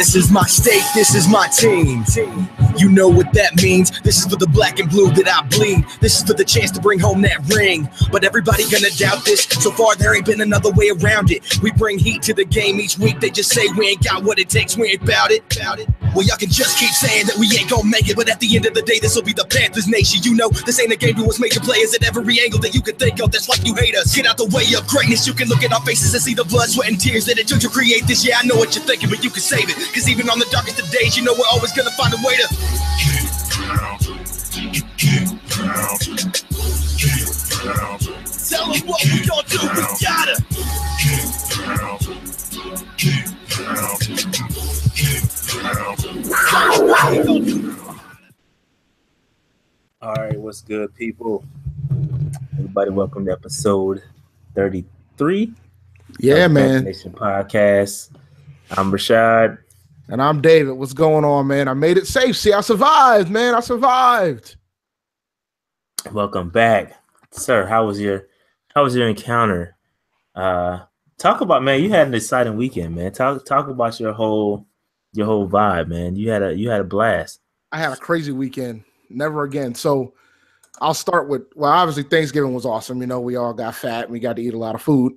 This is my state, this is my team. You know what that means. This is for the black and blue that I bleed. This is for the chance to bring home that ring. But everybody gonna doubt this. So far there ain't been another way around it. We bring heat to the game each week. They just say we ain't got what it takes, we ain't bout it. Well, y'all can just keep saying that we ain't gonna make it, but at the end of the day, this will be the Panthers nation. You know, this ain't a game to us major players at every angle that you can think of. That's like you hate us. Get out the way of greatness. You can look at our faces and see the blood, sweat, and tears that it took to create this. Yeah, I know what you're thinking, but you can save it. Cause even on the darkest of days, you know we're always gonna find a way to tell them what we gon' do, we gotta All right, what's good, people? Everybody, welcome to episode 33. Yeah, man. Nation Podcast. I'm Rashad. And I'm David. What's going on, man? I made it safe. See, I survived, man. I survived. Welcome back, sir. How was your encounter? Talk about, man. You had an exciting weekend, man. Talk about your whole vibe, man. You had a blast. I had a crazy weekend. Never again. So I'll start with, well, obviously Thanksgiving was awesome. You know, we all got fat and we got to eat a lot of food.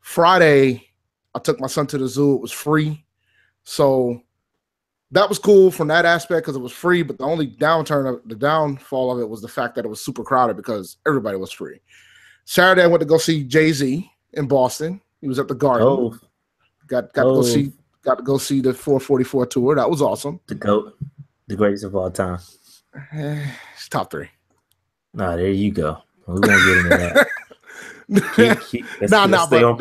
Friday, I took my son to the zoo. It was free. So that was cool from that aspect because it was free. But the only downfall of it was the fact that it was super crowded because everybody was free. Saturday, I went to go see Jay-Z in Boston. He was at the Garden. Oh. Got to go see the 444 tour. That was awesome. The GOAT, the greatest of all time. It's top 3. Nah, there you go. We won't get into that. But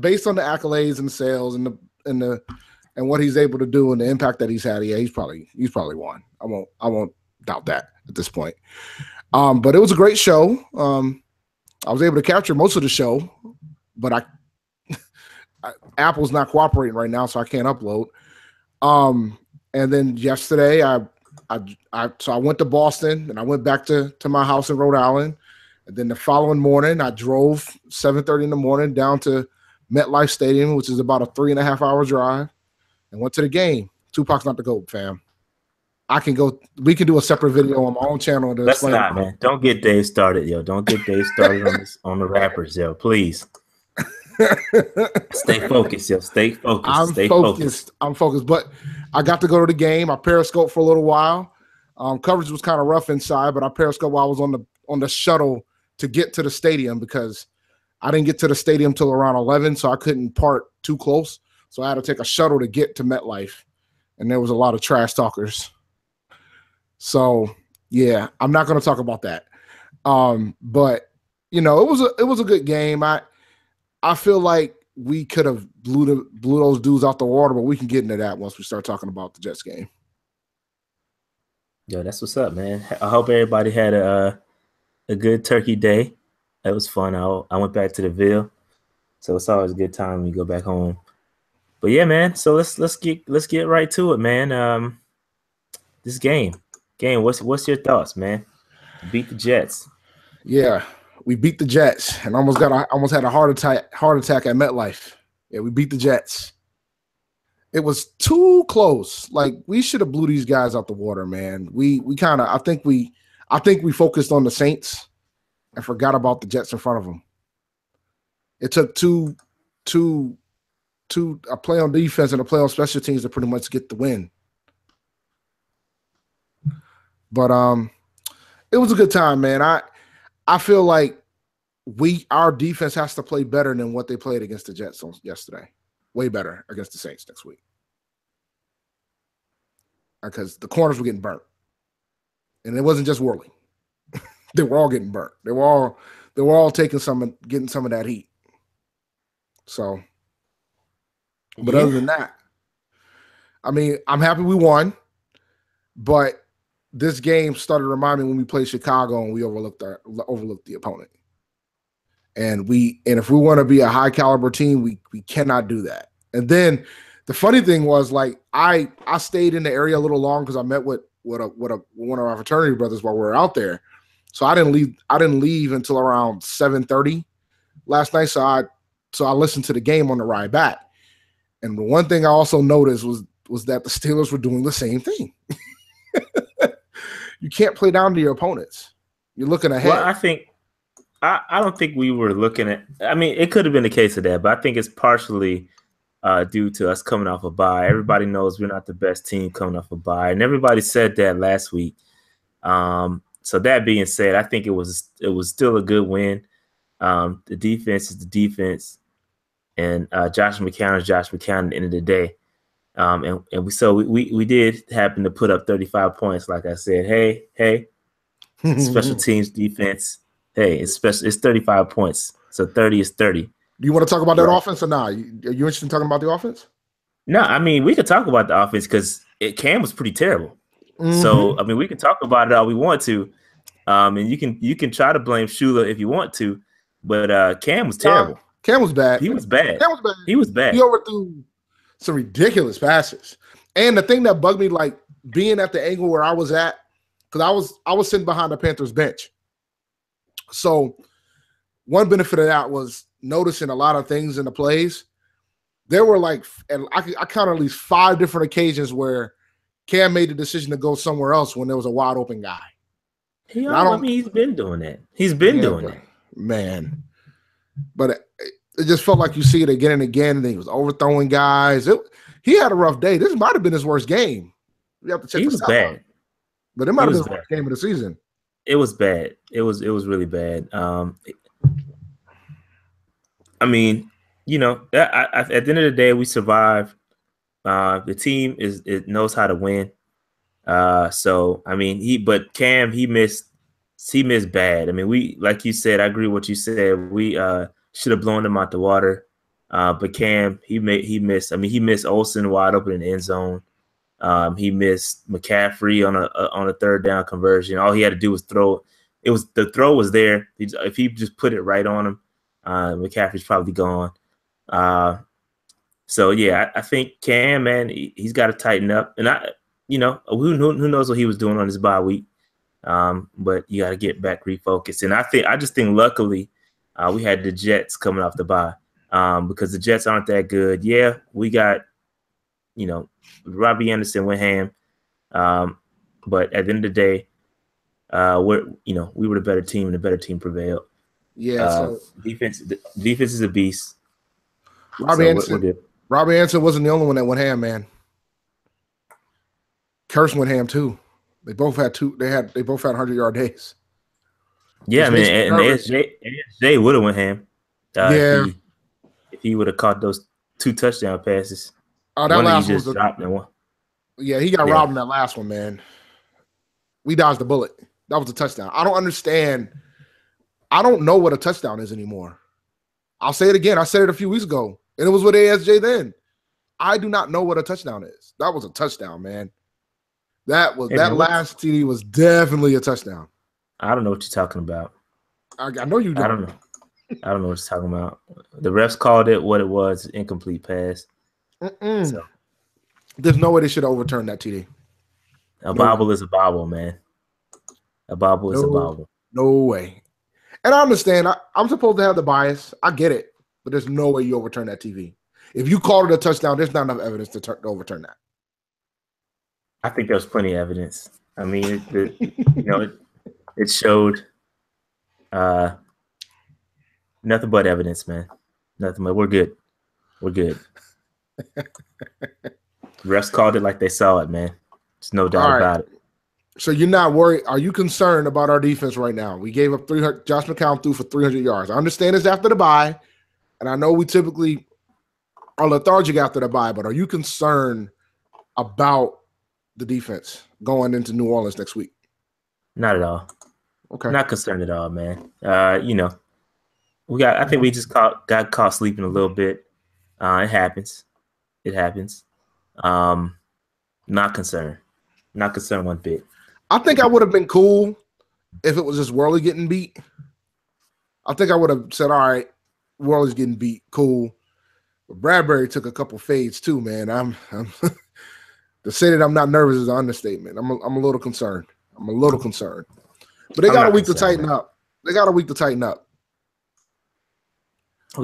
based on the accolades and sales and what he's able to do and the impact that he's had, yeah, he's probably won. I won't doubt that at this point. But it was a great show. I was able to capture most of the show, but Apple's not cooperating right now, so I can't upload. And then yesterday, I went to Boston and I went back to my house in Rhode Island. And then the following morning, I drove 7:30 in the morning down to MetLife Stadium, which is about a 3.5-hour drive, and went to the game. Tupac's not the GOAT, fam. We can do a separate video on my own channel. Let's not, man. Don't get Dave started, yo. Don't get Dave started on the rappers, yo. Please. Stay focused, yo. Stay focused. I'm focused. But I got to go to the game. I periscoped for a little while. Coverage was kind of rough inside, but I periscoped while I was on the shuttle to get to the stadium because I didn't get to the stadium till around 11, so I couldn't park too close. So I had to take a shuttle to get to MetLife, and there was a lot of trash talkers. So yeah, I'm not going to talk about that. But you know, it was a good game. I feel like we could have blew those dudes out the water, but we can get into that once we start talking about the Jets game. Yo, that's what's up, man. I hope everybody had a good turkey day. It was fun. I went back to the Ville, so it's always a good time when we go back home. But yeah, man. So let's get right to it, man. This game. What's your thoughts, man? Beat the Jets. Yeah, we beat the Jets and almost had a heart attack at MetLife. Yeah, we beat the Jets. It was too close. Like we should have blew these guys out the water, man. I think we focused on the Saints and forgot about the Jets in front of them. It took a play on defense and a play on special teams to pretty much get the win. But it was a good time, man. I feel like our defense has to play better than what they played against the Jets yesterday. Way better against the Saints next week. Because the corners were getting burnt. And it wasn't just Worley. They were all getting burnt. They were all getting some of that heat. So, but other than that, I mean, I'm happy we won, but this game started reminding me when we played Chicago and we overlooked the opponent. And if we want to be a high caliber team, we cannot do that. And then the funny thing was, like, I stayed in the area a little long because I met with one of our fraternity brothers while we were out there. So I didn't leave until around 7:30 last night. So I listened to the game on the ride back. And the one thing I also noticed was was that the Steelers were doing the same thing. You can't play down to your opponents. You're looking ahead. Well, I don't think we were looking at. I mean, it could have been a case of that, but I think it's partially due to us coming off a bye. Everybody knows we're not the best team coming off a bye, and everybody said that last week. So that being said, I think it was still a good win. The defense is the defense, and Josh McCown is Josh McCown at the end of the day. And we did happen to put up 35 points. Like I said, hey, special teams defense. Hey, it's 35 points. So 30 is 30. Do you want to talk about that offense or not? Are you interested in talking about the offense? No, I mean, we could talk about the offense because Cam was pretty terrible. Mm-hmm. So, I mean, we can talk about it all we want to. And you can try to blame Shula if you want to, but Cam was terrible. Cam was bad. He was bad. He was bad. He overthrew some ridiculous passes. And the thing that bugged me, like being at the angle where I was at, because I was sitting behind the Panthers bench. So one benefit of that was noticing a lot of things in the plays. There were like, and I counted at least 5 different occasions where Cam made the decision to go somewhere else when there was a wide open guy. I mean, he's been doing that. He's been doing it. Man. But it just felt like you see it again and again, and he was overthrowing guys. He had a rough day. This might have been his worst game. We have to check. He was bad, but it might have been his worst game of the season. It was bad. It was really bad. I mean, you know, at the end of the day, we survived. The team knows how to win. So I mean, Cam he missed bad. I mean, we, like you said, I agree with what you said. We should have blown him out the water. But Cam he missed. I mean, he missed Olsen wide open in the end zone. He missed McCaffrey on a third down conversion. All he had to do was throw. The throw was there. If he just put it right on him, McCaffrey's probably gone. So yeah, I think Cam, man, he's got to tighten up. And who knows what he was doing on his bye week. But you got to get back refocused. And I just think luckily we had the Jets coming off the bye because the Jets aren't that good. Yeah, we got Robbie Anderson went ham, but at the end of the day, we were the better team and the better team prevailed. Yeah, so defense is a beast. Robbie Anderson wasn't the only one that went ham, man. Curse went ham too. They both had 100-yard days. Yeah, I mean, and SJ would have went ham. If he would have caught those 2 touchdown passes. Oh, that last one was dropped in one. Yeah, he got robbed in that last one, man. We dodged the bullet. That was a touchdown. I don't understand. I don't know what a touchdown is anymore. I'll say it again. I said it a few weeks ago, and it was with ASJ then. I do not know what a touchdown is. That was a touchdown, man. That last TD was definitely a touchdown. I don't know what you're talking about. I know you don't. I don't know. I don't know what you're talking about. The refs called it what it was, incomplete pass. So, there's no way they should have overturned that TD. A bobble is a bobble, man. A bobble is a bobble. No way. And I understand. I'm supposed to have the bias. I get it. But there's no way you overturn that TV. If you called it a touchdown, there's not enough evidence to overturn that. I think there's plenty of evidence. I mean, it showed nothing but evidence, man. Nothing but we're good. We're good. Refs called it like they saw it, man. There's no doubt about it. So you're not worried. Are you concerned about our defense right now? We gave up 300. Josh McCown threw for 300 yards. I understand it's after the bye, and I know we typically are lethargic after the bye, but are you concerned about the defense going into New Orleans next week? Not at all. Okay. Not concerned at all, man. I think we just got caught sleeping a little bit. It happens. Not concerned. Not concerned one bit. I think I would have been cool if it was just Worley getting beat. I think I would have said, all right, Worley's getting beat. Cool. But Bradbury took a couple fades too, man. I'm to say that I'm not nervous is an understatement. I'm a little concerned. But they got a week to tighten up. We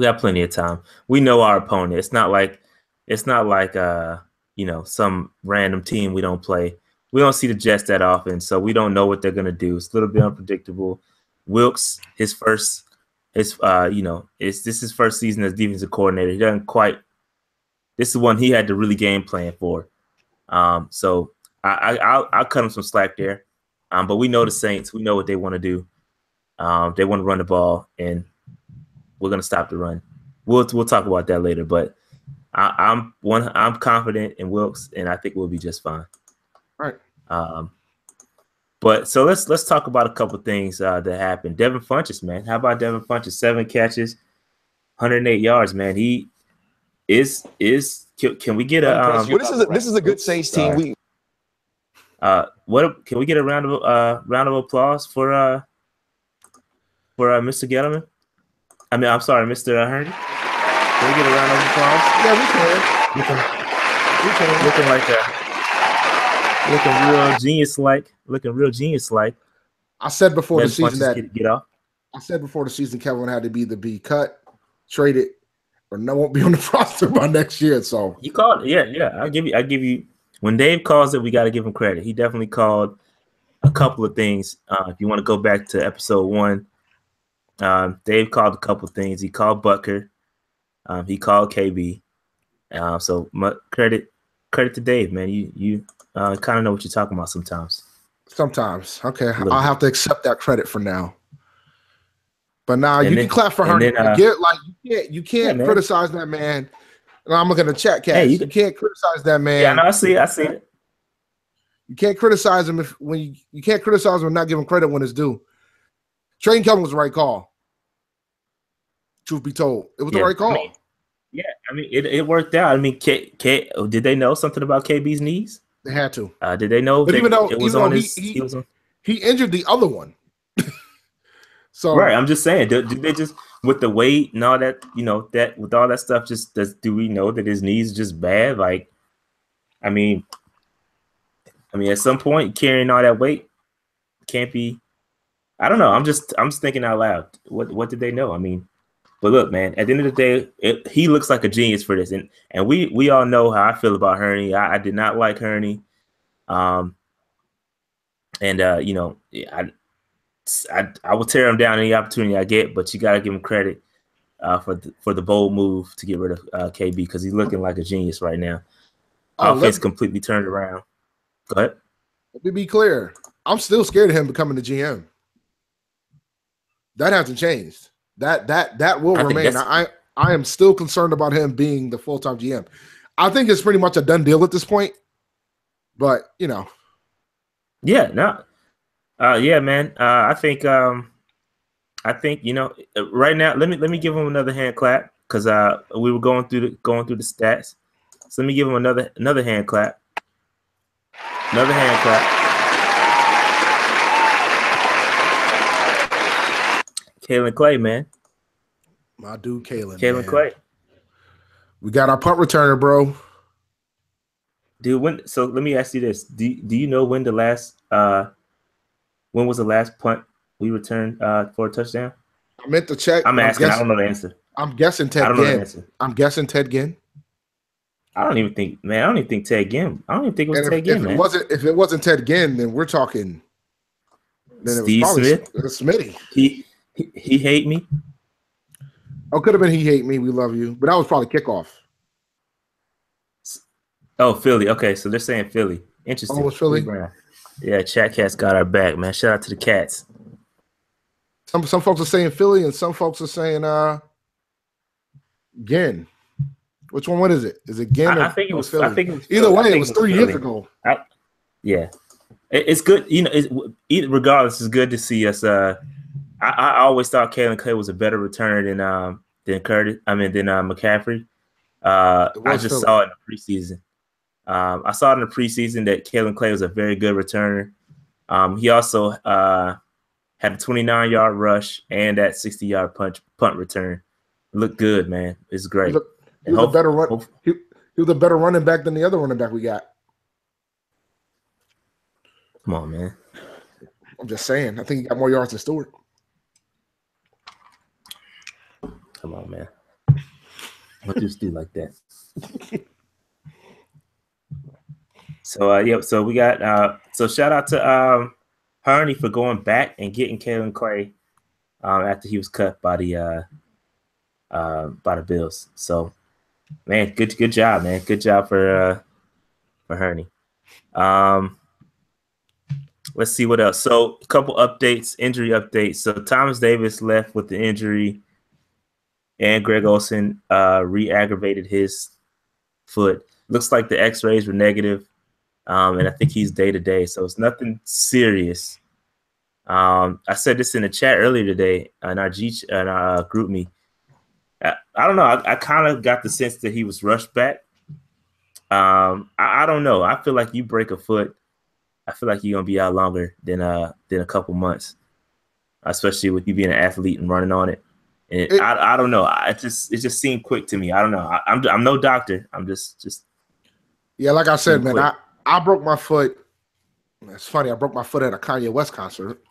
got plenty of time. We know our opponent. It's not like some random team we don't play. We don't see the Jets that often, so we don't know what they're gonna do. It's a little bit unpredictable. Wilkes, this is his first season as defensive coordinator. He doesn't quite. This is one he had to really game plan for. So I'll cut him some slack there. But we know the Saints. We know what they want to do. They want to run the ball, and we're gonna stop the run. We'll talk about that later. But I'm confident in Wilkes, and I think we'll be just fine. All right. But so let's talk about a couple things that happened. Devin Funchess, man. How about Devin Funchess? 7 catches, 108 yards, man. He is. Can we get a? This is a good Saints team. Can we get a round of applause for Mr. Gettleman? I'm sorry, Mr. Herney. Can we get a round of applause? Yeah, we can. Looking real genius-like. I said before the season that get off. I said before the season Kevin had to either be cut, traded, or no won't be on the roster by next year. So you called, yeah. I give you. When Dave calls it, we got to give him credit. He definitely called a couple of things. If you want to go back to episode 1, Dave called a couple of things. He called Butker. He called KB. So credit to Dave, man. You kind of know what you're talking about sometimes. Sometimes, okay. I'll have to accept that credit for now. But now you can clap for her. You can't criticize that man. And I'm looking at the chat, Cash. You can't criticize that man. Yeah, no, I see it. You can't criticize him when you can't criticize him and not give him credit when it's due. Trading Kelvin was the right call. Truth be told, it was the right call. It worked out. I mean, did they know something about KB's knees? They had to. Did they know? But he injured the other one. So right, I'm just saying, did they just with the weight and all that, that with all that stuff, do we know that his knees are just bad? Like, I mean, at some point carrying all that weight can't be. I don't know. I'm just thinking out loud. What did they know? I mean, but look, man. At the end of the day, he looks like a genius for this, and we all know how I feel about Herney. I did not like Herney, I will tear him down any opportunity I get, but you got to give him credit for the bold move to get rid of KB because he's looking like a genius right now. Offense completely turned around. Go ahead. Let me be clear. I'm still scared of him becoming the GM. That hasn't changed. That will remain. I am still concerned about him being the full-time GM. I think it's pretty much a done deal at this point. But yeah, no. Yeah, man. I think right now. Let me give him another hand clap because we were going through the stats. So let me give him another hand clap. Another hand clap. Kalen Clay, man. My dude, Kalen Clay. We got our punt returner, bro. Dude, so let me ask you this: Do you know when the last when was the last punt we returned for a touchdown? I meant to check. I'm asking. I don't know the answer. I'm guessing Ted Ginn. I'm guessing Ted Ginn. I don't even think Ted Ginn. I don't even think it was Ted Ginn, man. If it wasn't Ted Ginn, then we're talking. Then Steve Smith. Smitty. He hate me. Oh, could have been he hate me. We love you, but that was probably kickoff. Oh, Philly. Okay, so they're saying Philly. Interesting. Oh, it was Philly. Yeah, Chat Cats got our back, man. Shout out to the Cats. Some folks are saying Philly, and some folks are saying Ginn. Which one? What is it? Is it Ginn? I think it was Philly. I think it was Either way, it was 3 years ago. Yeah, it's good. Regardless, it's good to see us. I always thought Kalen Clay was a better returner than McCaffrey. I just saw it in the preseason. I saw in the preseason that Kalen Clay was a very good returner. He also had a 29-yard rush and that 60-yard punt return. It looked good, man. It's great. He was a better running back than the other running back we got. Come on, man. I'm just saying. I think he got more yards than Stewart. Come on, man. What do you do like that? So yeah, so we got so shout out to Herney for going back and getting Kalen Clay after he was cut by the Bills. So man, good job, man. Good job for Herney. Let's see what else. So a couple updates, injury updates. So Thomas Davis left with the injury, and Greg Olsen re-aggravated his foot. Looks like the X-rays were negative, and I think he's day-to-day, so it's nothing serious. I said this in the chat earlier today in our group me. I don't know. I kind of got the sense that he was rushed back. I don't know. I feel like you break a foot, I feel like you're gonna be out longer than a couple months, especially with you being an athlete and running on it. And I don't know. It just seemed quick to me. I don't know. I'm no doctor. I'm just yeah. Like I said, man, I broke my foot. It's funny. I broke my foot at a Kanye West concert,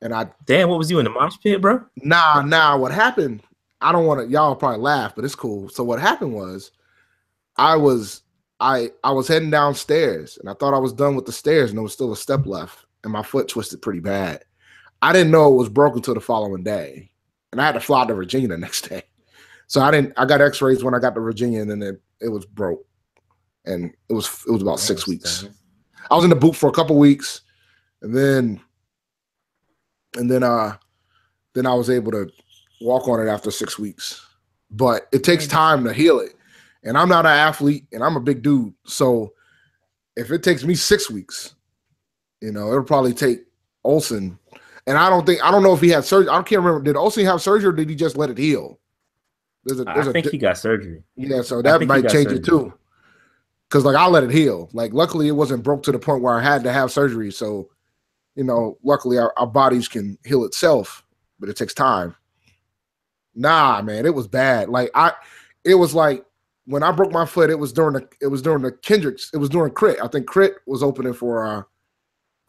and damn. What was you in the mosh pit, bro? Nah. What happened? I don't want to. Y'all probably laugh, but it's cool. So what happened was, I was heading downstairs, and I thought I was done with the stairs, and there was still a step left, and my foot twisted pretty bad. I didn't know it was broken until the following day, and I had to fly to Virginia the next day. So I got X-rays when I got to Virginia, and then it was broke, and it was about 6 weeks. I was in the boot for a couple weeks, and then I was able to walk on it after 6 weeks. But it takes time to heal it. And I'm not an athlete, and I'm a big dude. So if it takes me 6 weeks, it'll probably take Olsen. And I don't know if he had surgery. I can't remember. Did Olsen have surgery, or did he just let it heal? I think he got surgery. Yeah, so that might change it too. Because I let it heal. Luckily it wasn't broke to the point where I had to have surgery. So, luckily our bodies can heal itself, but it takes time. Nah, man, it was bad. It was like, when I broke my foot, it was during the Kendricks. It was during Crit. I think Crit was opening for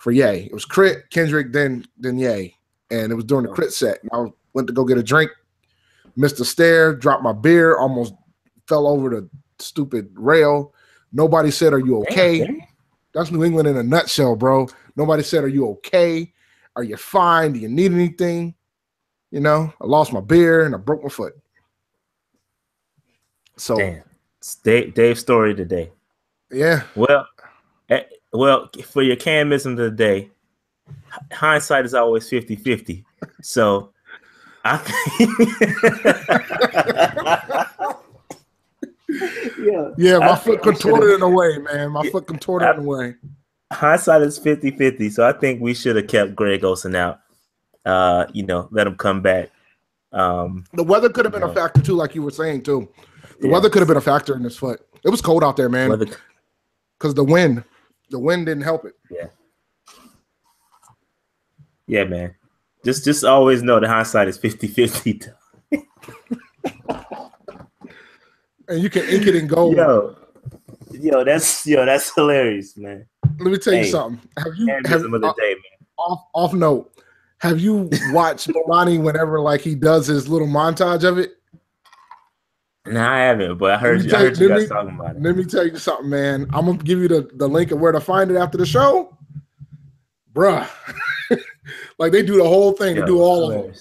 Ye. It was Crit, Kendrick, then Ye, and it was during the Crit set. And I went to go get a drink, missed a stair, dropped my beer, almost fell over the stupid rail. Nobody said, "Are you okay?" Damn. That's New England in a nutshell, bro. Nobody said, "Are you okay? Are you fine? Do you need anything?" I lost my beer and I broke my foot. So. Damn. Dave's story today. Yeah. Well, for your Camism today, hindsight is always 50-50. So I think my foot contorted in a way, man. My foot contorted in a way. Hindsight is 50-50. So I think we should have kept Greg Olsen out. Let him come back. The weather could have been a factor too, like you were saying too. The weather could have been a factor in this foot. It was cold out there, man. Because the wind didn't help it. Yeah. Yeah, man. Just always know the hindsight is 50-50. And you can ink it in gold. Yo, that's hilarious, man. Let me tell you something. Have you off note? Have you watched Milani whenever he does his little montage of it? No, I haven't, but I heard you guys talking about it. Let me tell you something, man. I'm gonna give you the link of where to find it after the show, bruh. They do the whole thing. They do all of them.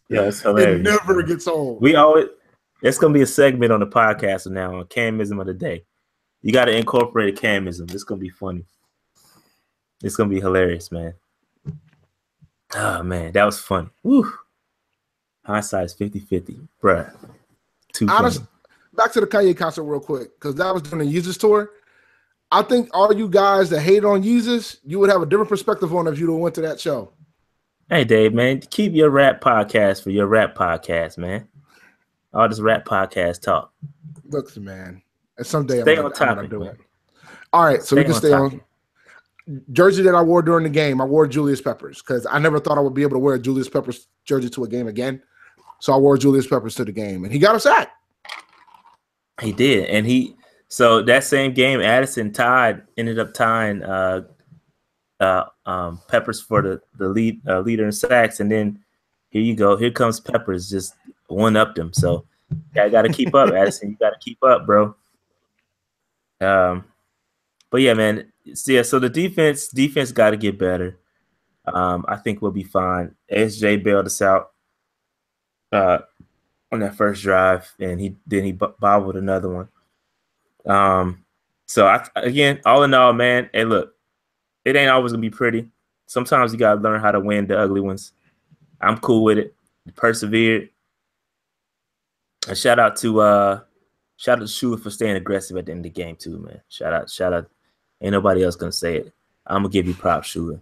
Yeah, it's hilarious. It never gets old. It's gonna be a segment on the podcast from now on. Camism of the day. You got to incorporate a Camism. It's gonna be funny. It's gonna be hilarious, man. Oh man, that was funny. Woo. Hindsight is 50-50, bruh. Honestly, back to the Kanye concert real quick, because that was during the Yeezus tour. I think all you guys that hate on Yeezus, you would have a different perspective on if you went to that show. Hey, Dave, man, keep your rap podcast for your rap podcast, man. All this rap podcast talk. Look, man, and someday stay on topic, I'm gonna do it. All right, so we can stay on. Jersey that I wore during the game, I wore Julius Peppers because I never thought I would be able to wear a Julius Peppers jersey to a game again. So I wore Julius Peppers to the game, and he got a sack. He did, and so that same game, Addison ended up tying Peppers for the leader in sacks, and then here you go, here comes Peppers, just one-upped him. So I got to keep up, Addison. You got to keep up, bro. But yeah, man. So the defense got to get better. I think we'll be fine. SJ bailed us out on that first drive, and he bobbled another one. So again, all in all, man. Hey, look, it ain't always gonna be pretty. Sometimes you gotta learn how to win the ugly ones. I'm cool with it. Persevered. And shout out to Shula for staying aggressive at the end of the game too, man. Shout out. Ain't nobody else gonna say it. I'm gonna give you props, Shula,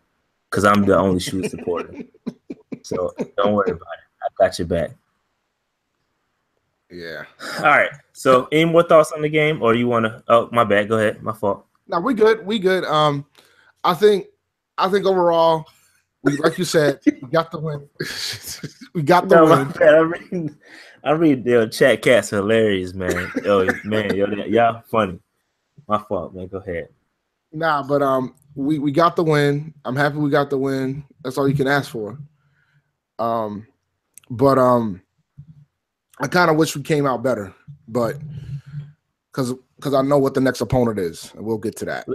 because I'm the only Shula supporter. So don't worry about it. I got your back. Yeah. All right. So any more thoughts on the game, or you want to? Oh, my bad. Go ahead. My fault. No, we good. We good. I think overall, like you said, we got the win. We got the win. I read the chat. Cats hilarious, man. Oh man, y'all funny. My fault, man. Go ahead. Nah, but we got the win. I'm happy we got the win. That's all you can ask for. But I kind of wish we came out better, but because I know what the next opponent is, and we'll get to that.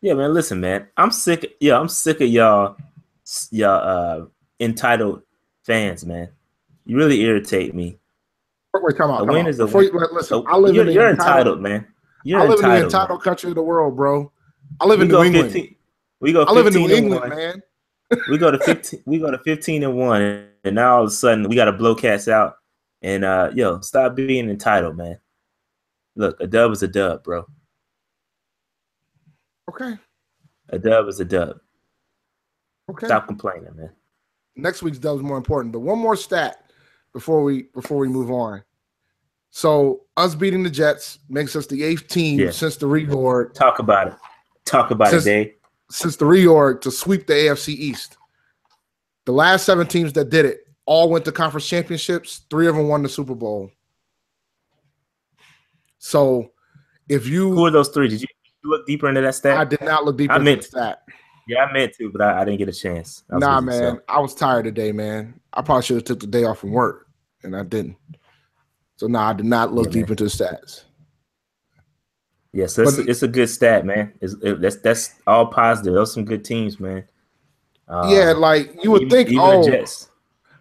Yeah, man. Listen, man. I'm sick. Yeah, I'm sick of y'all entitled fans, man. You really irritate me. Wait, come on. A win is a win. Listen, I live in you're entitled, man. I live in the entitled country of the world, bro. I live in New England. I live in New England, man. We go to 15. We go to 15-1, and now all of a sudden we got to blow cats out. And stop being entitled, man. Look, a dub is a dub, bro. Okay. A dub is a dub. Okay. Stop complaining, man. Next week's dub is more important. But one more stat before we move on. So us beating the Jets makes us the 8th team since the reorg. Talk about it, Dave. Since the reorg to sweep the AFC East. The last 7 teams that did it all went to conference championships. 3 of them won the Super Bowl. So who are those 3? Did you look deeper into that stat? I did not look deeper into the stat. Yeah, I meant to, but I didn't get a chance. Nah, man. I was tired today, man. I probably should have took the day off from work, and I didn't. So, I did not look deep into the stats. Yeah, so it's a good stat, man. That's all positive. Those are some good teams, man. Yeah, like you would think, the Jets.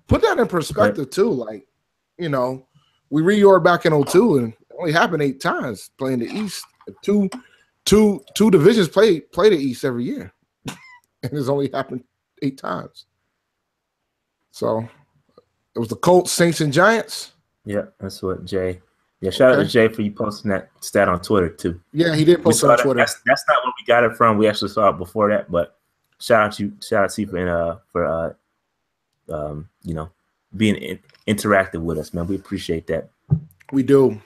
Put that in perspective too. Like, we reorged back in 2002 and it only happened 8 times playing the East. Two divisions play the East every year. And it's only happened 8 times. So it was the Colts, Saints, and Giants. Yeah, that's what Jay. Yeah, shout out to Jay for you posting that stat on Twitter too. Yeah, he did post it on Twitter. That's not where we got it from. We actually saw it before that, but shout out to you for being interactive with us, man. We appreciate that. We do.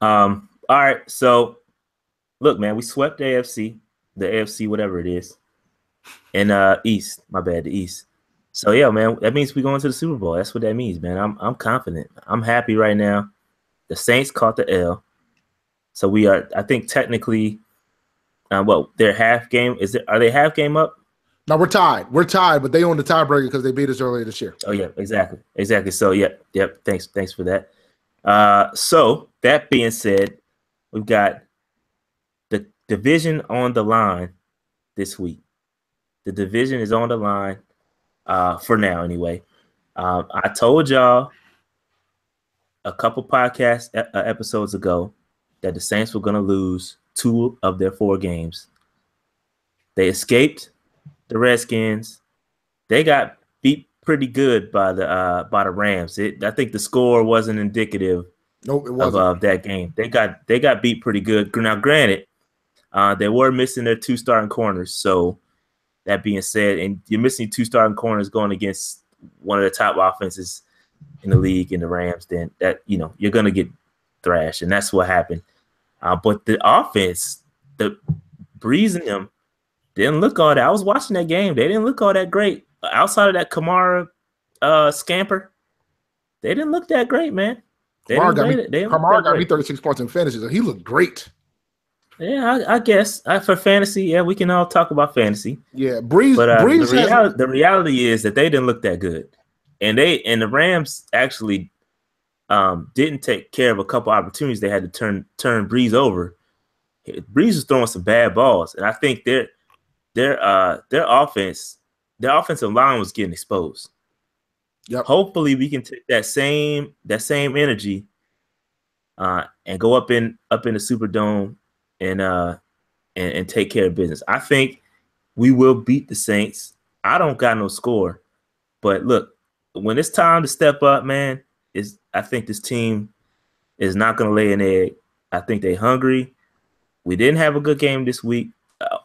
All right, so look, man, we swept the AFC, whatever it is, and East. My bad, the East. So yeah, man, that means we're going to the Super Bowl. That's what that means, man. I'm confident. I'm happy right now. The Saints caught the L, so we are. I think technically, they're half game. Are they half game up? No, we're tied. We're tied, but they own the tiebreaker because they beat us earlier this year. Oh yeah, exactly. So yep. Thanks for that. So that being said, we've got the division on the line this week. The division is on the line for now, anyway. I told y'all a couple podcast episodes ago that the Saints were going to lose 2 of their 4 games. They escaped the Redskins. They got beat pretty good by the Rams. I think the score wasn't indicative of that game. They got beat pretty good. Now, granted, they were missing their 2 starting corners. So that being said, and you're missing 2 starting corners going against one of the top offenses in the league in the Rams, then that you're gonna get thrashed, and that's what happened. But the offense, the Breeze and them didn't look all that. I was watching that game. They didn't look all that great. Outside of that Kamara scamper, they didn't look that great, man. Kamara got me 36 points in fantasy, so he looked great. Yeah, I guess for fantasy, yeah, we can all talk about fantasy. Yeah, Breeze. But the reality is that they didn't look that good, and the Rams actually didn't take care of a couple opportunities. They had to turn Breeze over. Breeze was throwing some bad balls, and I think their offensive line was getting exposed. Yep. Hopefully, we can take that same energy and go up in the Superdome and take care of business. I think we will beat the Saints. I don't got no score, but look, when it's time to step up, man, I think this team is not going to lay an egg. I think they're hungry. We didn't have a good game this week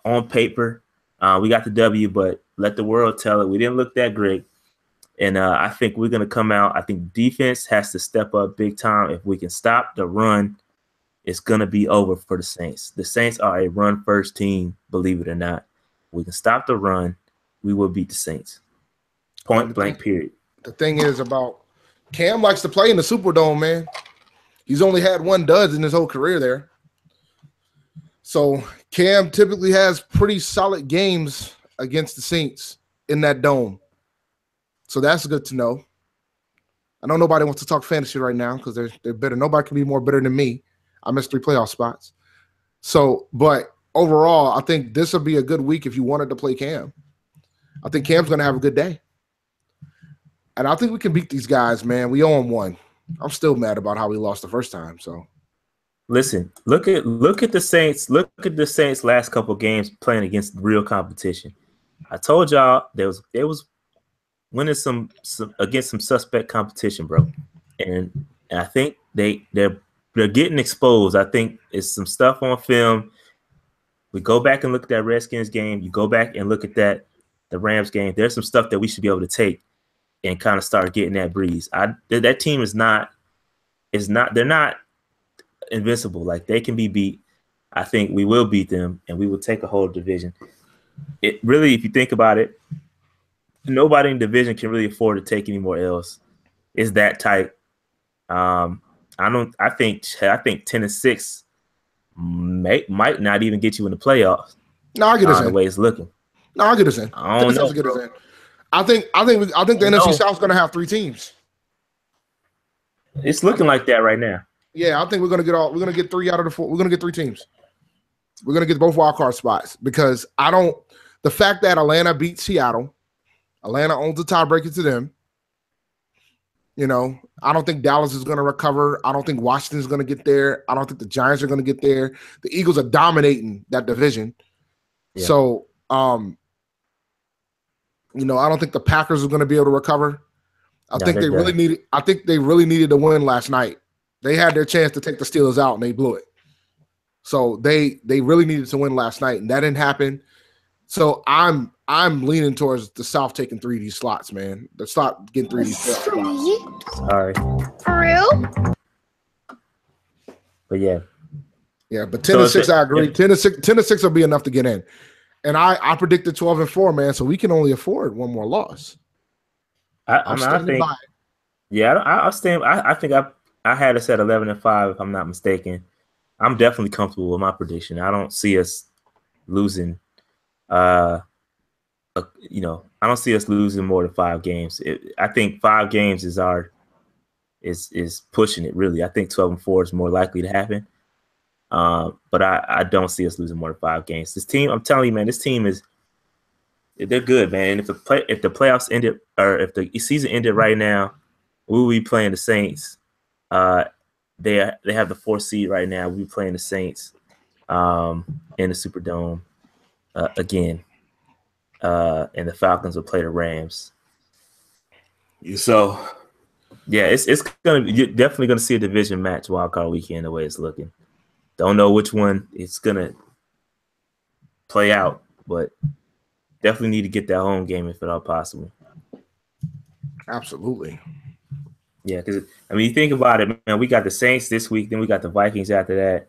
on paper. We got the W, but let the world tell it. We didn't look that great. And I think we're going to come out. I think defense has to step up big time. If we can stop the run, it's going to be over for the Saints. The Saints are a run-first team, believe it or not. We can stop the run. We will beat the Saints. Point blank, period. The thing is about Cam likes to play in the Superdome, man. He's only had 1 dud in his whole career there. So Cam typically has pretty solid games against the Saints in that dome. So that's good to know. I know nobody wants to talk fantasy right now because they're bitter. Nobody can be more bitter than me. I missed 3 playoff spots. So, but overall, I think this will be a good week if you wanted to play Cam. I think Cam's going to have a good day. And I think we can beat these guys, man. We owe them 1. I'm still mad about how we lost the first time. So, listen, look at the Saints. Look at the Saints' last couple games playing against real competition. I told y'all there was winning some against some suspect competition, bro. And I think they're getting exposed. I think it's some stuff on film. We go back and look at that Redskins game. You go back and look at the Rams game. There's some stuff that we should be able to take and kind of start getting that breeze. That team is not they're not invincible. Like, they can be beat. I think we will beat them, and we will take a whole division. It really, if you think about it, nobody in the division can really afford to take any more L's. It's that tight. I think 10-6 might not even get you in the playoffs. No, I get us in. The way it's looking. No, I get us in. I don't know. Get us in. I think the NFC South is going to have 3 teams. It's looking like that right now. Yeah, I think we're going to get 3 out of the 4. We're going to get 3 teams. We're going to get both wild card spots because the fact that Atlanta beat Seattle, Atlanta owns the tiebreaker to them. You know, I don't think Dallas is going to recover. I don't think Washington is going to get there. I don't think the Giants are going to get there. The Eagles are dominating that division. Yeah. So, you know, I don't think the Packers are going to be able to recover. I think they really needed to win last night. They had their chance to take the Steelers out and they blew it. So they really needed to win last night, and that didn't happen. So I'm leaning towards the South taking 3 of these slots, man. The slot getting 3 of these slots. Sorry. For real? But yeah. Yeah, but 10-6, I agree. 10-6 will be enough to get in. And I predicted 12-4, man, so we can only afford 1 more loss. I think I had us at 11-5, if I'm not mistaken. I'm definitely comfortable with my prediction. I don't see us losing. I don't see us losing more than 5 games. I think 5 games is pushing it, really. I think 12-4 is more likely to happen. But I don't see us losing more than 5 games. This team, I'm telling you, man, this team they're good, man. And if the playoffs ended, or if the season ended right now, we will be playing the Saints. They have the 4th seed right now. We'll be playing the Saints in the Superdome again. And the Falcons will play the Rams. So, yeah, you're definitely gonna see a division match wildcard weekend the way it's looking. Don't know which one it's gonna play out, but definitely need to get that home game if at all possible. Absolutely. Yeah, because you think about it, man. We got the Saints this week, then we got the Vikings after that.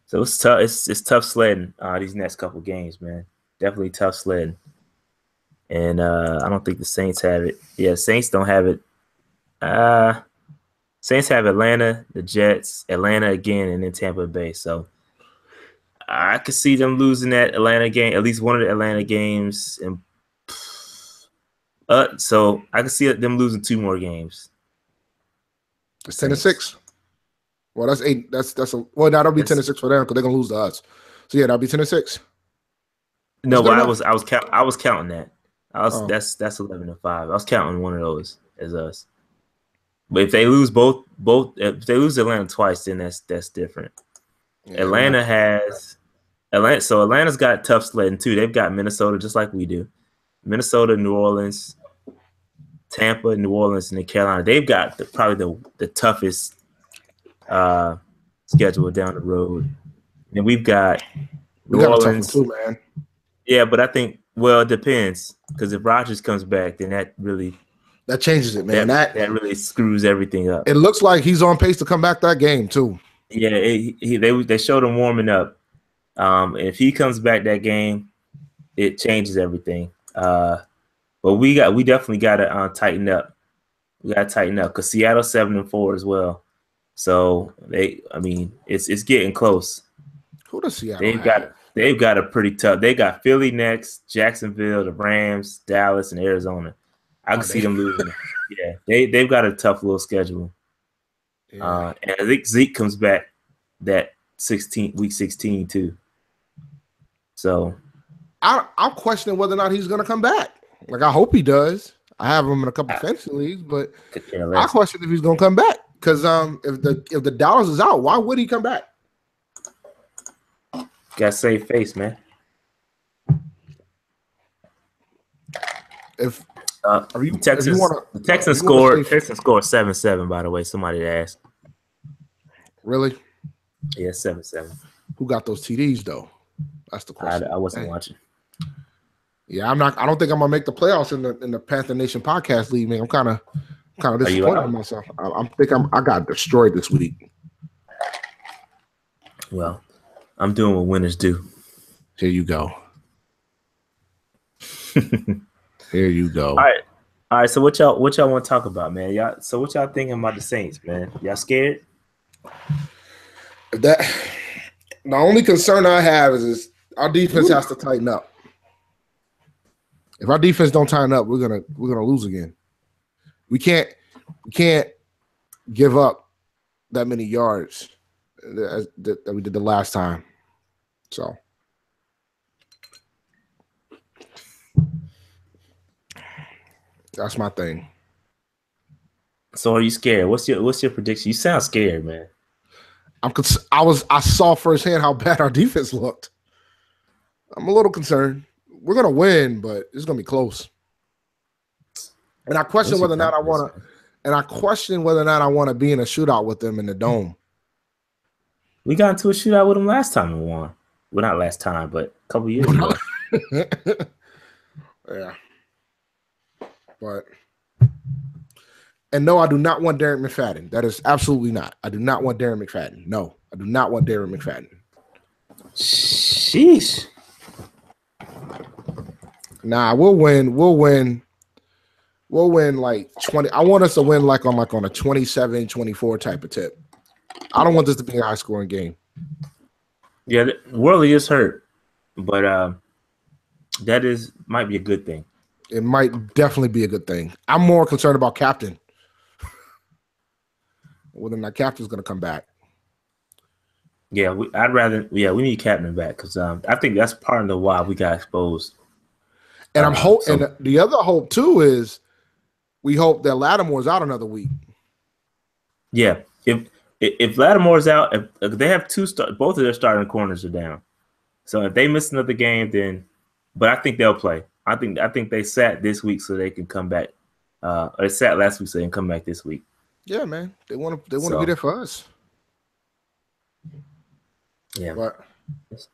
So it's tough. It's tough sledding these next couple games, man. Definitely tough sledding. And I don't think the Saints have it. Yeah, Saints don't have it. Saints have Atlanta, the Jets, Atlanta again, and then Tampa Bay. So I could see them losing that Atlanta game, at least one of the Atlanta games, and so I could see them losing 2 more games. It's 10-6. Well, that's 8. Well, that'll be 10-6 for them because they're gonna lose to us. So yeah, that'll be 10-6. No, but I was counting that. That's 11-5. I was counting one of those as us. But if they lose both if they lose Atlanta twice, then that's different. Yeah, so Atlanta's got tough sledding too. They've got Minnesota just like we do. Minnesota, New Orleans, Tampa, New Orleans, and Carolina. They've got probably the toughest schedule down the road. And we've got New Orleans too, man. Yeah, but I think it depends because if Rodgers comes back, then that changes it, man. That really screws everything up. It looks like he's on pace to come back that game too. Yeah, they showed him warming up. If he comes back that game, it changes everything. But we definitely got to tighten up. We got to tighten up because Seattle's 7-4 as well. So it's getting close. Who does Seattle? They've got a pretty tough. They got Philly next, Jacksonville, the Rams, Dallas, and Arizona. I can see them losing. Yeah, they've got a tough little schedule. Yeah. And I think Zeke comes back that week 16 too. So I'm questioning whether or not he's going to come back. Like I hope he does. I have him in a couple fantasy leagues, but I question if he's going to come back because if the Dallas is out, why would he come back? Got save face, man. The Texans scored 7-7, by the way. Somebody asked. Really? Yeah, 7-7. Who got those TDs though? That's the question. I wasn't watching. Yeah, I'm not. I don't think I'm gonna make the playoffs in the Panther Nation podcast league, man. I'm kind of disappointed in myself. I got destroyed this week. Well, I'm doing what winners do. Here you go. Here you go. All right. So what y'all want to talk about, man? So what y'all thinking about the Saints, man? Y'all scared? The only concern I have is our defense has to tighten up. If our defense don't tighten up, we're gonna lose again. We can't give up that many yards that we did the last time. So that's my thing. So are you scared? What's your prediction? You sound scared, man. I saw firsthand how bad our defense looked. I'm a little concerned. We're gonna win, but it's gonna be close. And I question whether or not I want to. And I question whether or not I want to be in a shootout with them in the dome. We got into a shootout with them last time we won. Well, not last time, but a couple years ago. Yeah. And no, I do not want Darren McFadden. That is absolutely not. I do not want Darren McFadden. No, I do not want Darren McFadden. Sheesh. Nah, we'll win. We'll win like 20. I want us to win like on a 27-24 type of tip. I don't want this to be a high scoring game. Yeah, Worley is hurt, but that might be a good thing. It might definitely be a good thing. I'm more concerned about Captain. Whether or not Captain's going to come back. Yeah, we need Captain back because I think that's part of the why we got exposed. And I'm hoping. And the other hope too is we hope that Lattimore's out another week. Yeah, if Lattimore's out, if they have both of their starting corners are down. So if they miss another game, then, but I think they'll play. I think they sat this week so they can come back. Or they sat last week so they can come back this week. Yeah, man, they want to be there for us. Yeah, but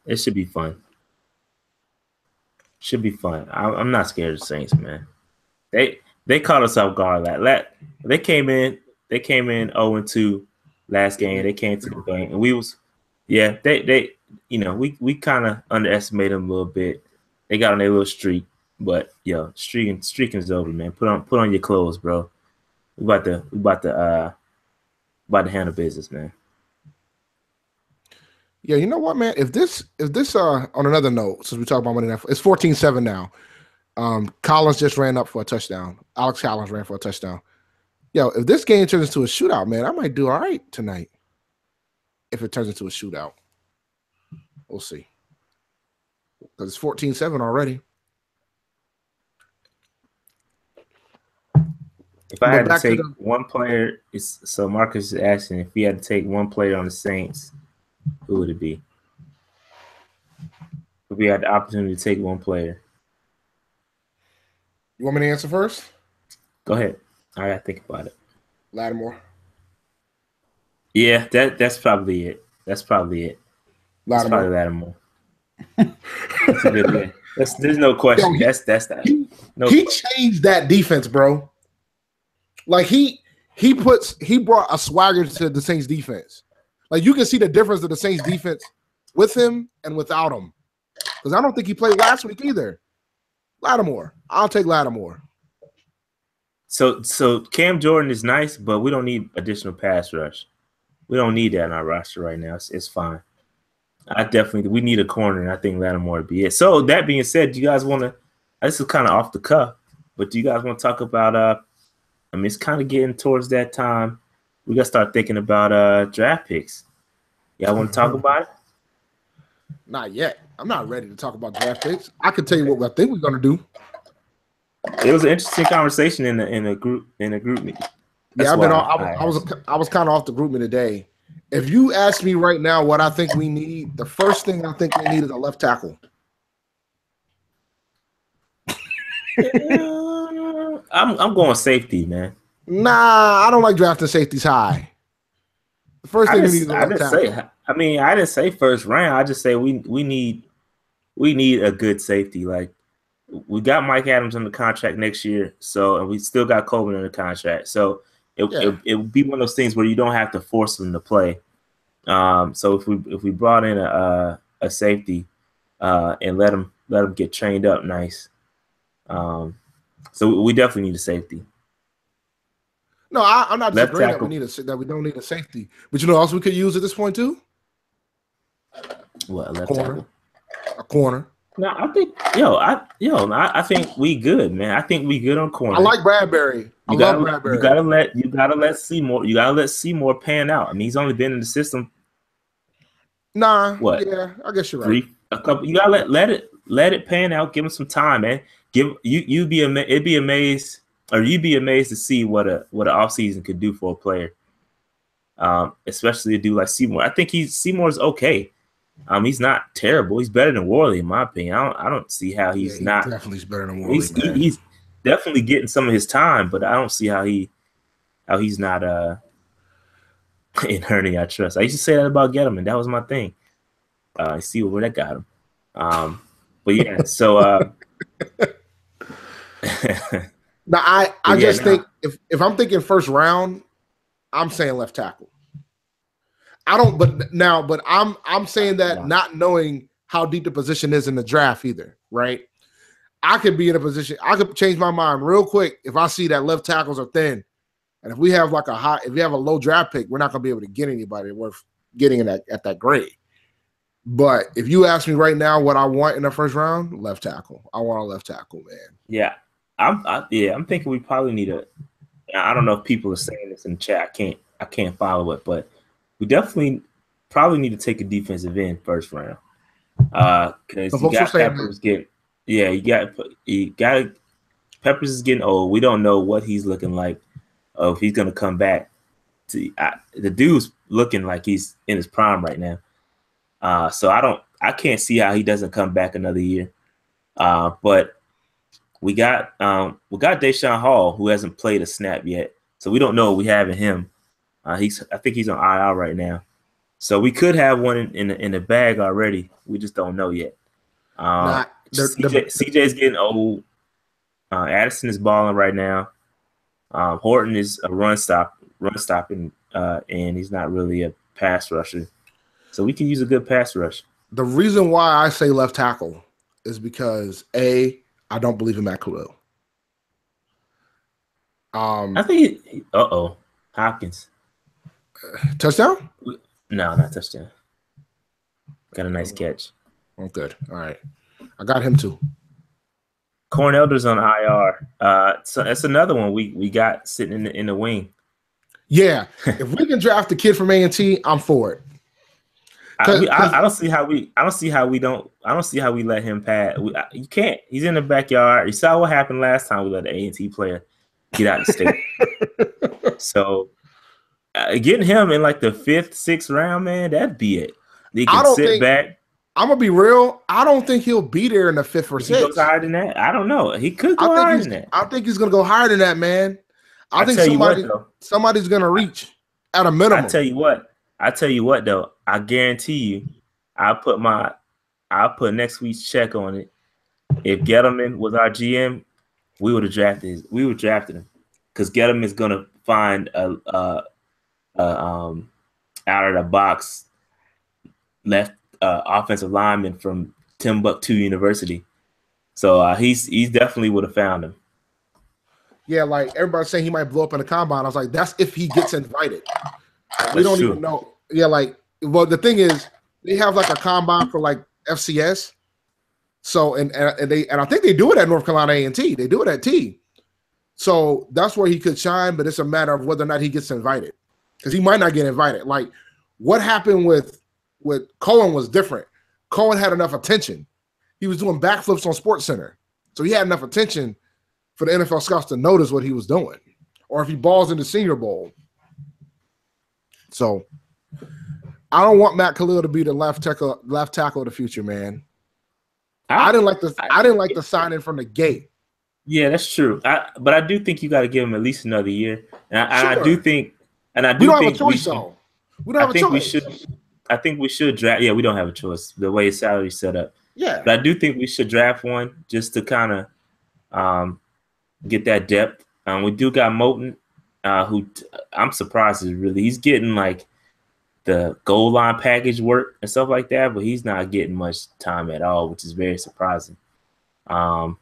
it should be fun. Should be fun. I'm not scared of the Saints, man. They caught us off guard. They came in 0-2 last game. They came to the game, and we kind of underestimated them a little bit. They got on their little streak, but streaking is over, man. Put on your clothes, bro. We about to handle business, man. Yeah, you know what, man? If this on another note, since we talk about Monday Night, it's 14-7 now. Collins just ran up for a touchdown. Alex Collins ran for a touchdown. Yo, if this game turns into a shootout, man, I might do all right tonight. If it turns into a shootout, we'll see. Because it's 14-7 already. If I had to take one player, so Marcus is asking if he had to take one player on the Saints, who would it be? If we had the opportunity to take one player. You want me to answer first? Go ahead. I gotta think about it. Lattimore. Yeah, that's probably it. That's probably it. That's probably Lattimore. That's a good one. There's no question. Yo, that's that. He changed that defense, bro. Like he brought a swagger to the Saints defense. Like you can see the difference of the Saints defense with him and without him. Because I don't think he played last week either. Lattimore. I'll take Lattimore. So Cam Jordan is nice, but we don't need additional pass rush. We don't need that in our roster right now. It's fine. We need a corner, and I think Lattimore would be it. So that being said, do you guys want to? This is kind of off the cuff, but do you guys want to talk about? I mean, it's kind of getting towards that time. We got to start thinking about draft picks. Y'all want to talk about it? Not yet. I'm not ready to talk about draft picks. I can tell you what I think we're gonna do. It was an interesting conversation in a group meeting. Yeah, I was kind of off the group meeting today. If you ask me right now what I think we need, the first thing I think we need is a left tackle. I'm going safety, man. Nah, I don't like drafting safeties high. The first thing we need is a left tackle. I didn't say first round. I just say we need a good safety. Like we got Mike Adams on the contract next year, and we still got Coleman on the contract. So it would be one of those things where you don't have to force them to play. So if we brought in a safety and let them get trained up nice. So we definitely need a safety. No, I'm not disagreeing that we don't need a safety. But you know what else we could use at this point too? What, a left tackle? A corner. No, I think I think we good, man. I think we good on corner. I like Bradbury. I love Bradbury. You gotta let Seymour pan out. I mean, he's only been in the system. Nah, what? Yeah, I guess you're right. A couple. You gotta let it pan out. Give him some time, man. You'd be amazed to see what an offseason could do for a player. Especially a dude like Seymour. I think Seymour's okay. He's not terrible. He's better than Worley, in my opinion. I don't see how he's not. Definitely better than Worley. He's definitely getting some of his time, but I don't see how he's not in earning our trust. I used to say that about Gettleman. That was my thing. See where that got him. But yeah, so now I just think if I'm thinking first round, I'm saying left tackle. But I'm saying that not knowing how deep the position is in the draft either, right? I could be in a position, I could change my mind real quick if I see that left tackles are thin. And if we have if we have a low draft pick, we're not going to be able to get anybody worth getting at that grade. But if you ask me right now what I want in the first round, left tackle. I want a left tackle, man. Yeah. I'm thinking we probably need I don't know if people are saying this in the chat. I can't follow it, but we definitely probably need to take a defensive end first round. Because you got Peppers Peppers is getting old. We don't know what he's looking like. If he's gonna come back. The dude's looking like he's in his prime right now. So I can't see how he doesn't come back another year. But we got Deshaun Hall, who hasn't played a snap yet. So we don't know what we have in him. I think he's on IR right now. So we could have one in the bag already. We just don't know yet. CJ's getting old. Addison is balling right now. Horton is a run stopping, and he's not really a pass rusher. So we can use a good pass rush. The reason why I say left tackle is because I don't believe in Matt Khalil. I think Hopkins. Touchdown? No, not touchdown. Got a nice catch. Oh, good. All right. I got him too. Cornelder's on IR. So that's another one we got sitting in the wing. Yeah, if we can draft a kid from A&T, I'm for it. I don't see how we let him pass. You can't. He's in the backyard. You saw what happened last time we let the A&T player get out of state. So getting him in like the 5th, 6th round, man, that'd be it. He can sit back. I'm gonna be real. I don't think he'll be there in the 5th or 6th. He goes higher than that. I don't know. He could go higher than that. I think he's gonna go higher than that, man. I think somebody's gonna reach at a minimum. I tell you what though. I guarantee you, I'll put next week's check on it. If Gettleman was our GM, we would have drafted him because Gettleman is gonna find a out of the box left offensive lineman from Timbuktu University. So he's definitely would have found him. Yeah, like everybody's saying he might blow up in the combine. I was like, that's if he gets invited. We don't even know. Yeah, like, well, the thing is, they have like a combine for like FCS. So and I think they do it at North Carolina A&T. They do it at T. So that's where he could shine, but it's a matter of whether or not he gets invited. Because he might not get invited. Like what happened with Cohen was different. Cohen had enough attention. He was doing backflips on SportsCenter. So he had enough attention for the NFL scouts to notice what he was doing. Or if he balls in the Senior Bowl. So I don't want Matt Khalil to be the left tackle of the future, man. I didn't like the signing from the gate. Yeah, that's true. But I do think you got to give him at least another year. And I do think we don't have a choice though. We don't have a choice. I think we should draft. Yeah, we don't have a choice. The way his salary's set up. Yeah. But I do think we should draft one just to kind of get that depth. We do got Moten, who I'm surprised he's getting like the goal line package work and stuff like that, but he's not getting much time at all, which is very surprising. Moten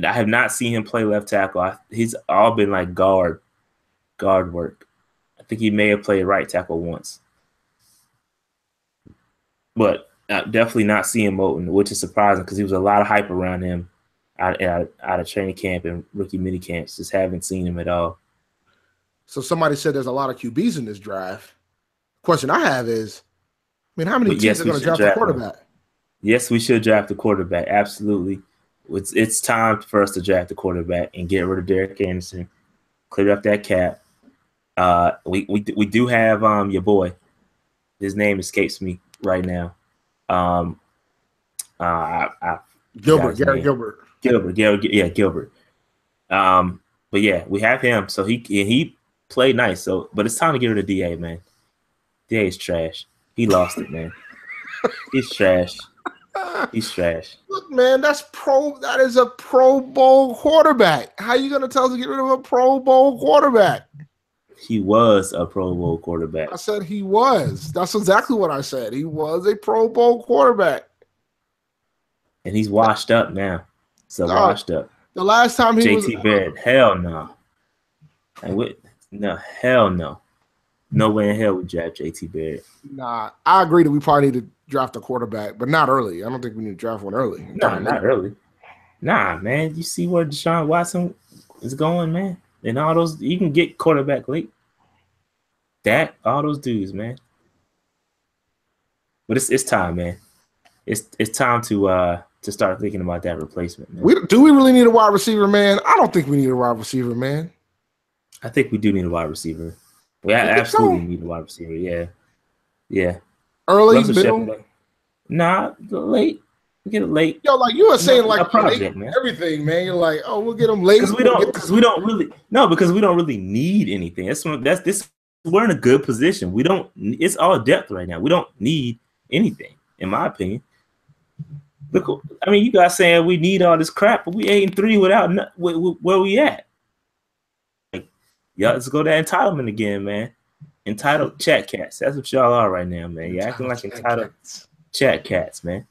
I have not seen him play left tackle. He's all been like guard work. I think he may have played right tackle once, but definitely not seeing Moten, which is surprising because there was a lot of hype around him out of training camp and rookie mini camps. Just haven't seen him at all. So somebody said there's a lot of QBs in this draft. Question I have is, how many teams are going to draft a quarterback? Yes, we should draft a quarterback. Absolutely. It's time for us to draft a quarterback and get rid of Derek Anderson, clear up that cap. We do have your boy. His name escapes me right now. Gilbert. Gilbert. But yeah, we have him. So he played nice. So, but it's time to get rid of DA, man. DA is trash. He lost it, man. He's trash. He's trash. Look, man, that is a Pro Bowl quarterback. How you gonna tell us to get rid of a Pro Bowl quarterback? He was a Pro Bowl quarterback. I said he was. That's exactly what I said. He was a Pro Bowl quarterback. And he's washed up now. So washed up. The last time he was JT Barrett, hell no. Hell no. No way in hell we draft JT Barrett. Nah, I agree that we probably need to draft a quarterback, but not early. I don't think we need to draft one early. Nah, not early. Nah, man. You see where Deshaun Watson is going, man? And all those, you can get quarterback late. All those dudes, man. But it's time, man. It's time to start thinking about that replacement, man. Do we really need a wide receiver, man? I don't think we need a wide receiver, man. I think we do need a wide receiver. We absolutely need a wide receiver. Yeah. Early, middle? Nah, late. We get it late. Yo, like you were saying, like a project, man. Everything, man. You're like, oh, we'll get them late because we don't really need anything. We're in a good position. It's all depth right now. We don't need anything, in my opinion. Look, you guys saying we need all this crap, but we 8-3 without where we at. Y'all, let's go to entitlement again, man. Entitled chat cats. That's what y'all are right now, man. You're acting like entitled chat cats, man.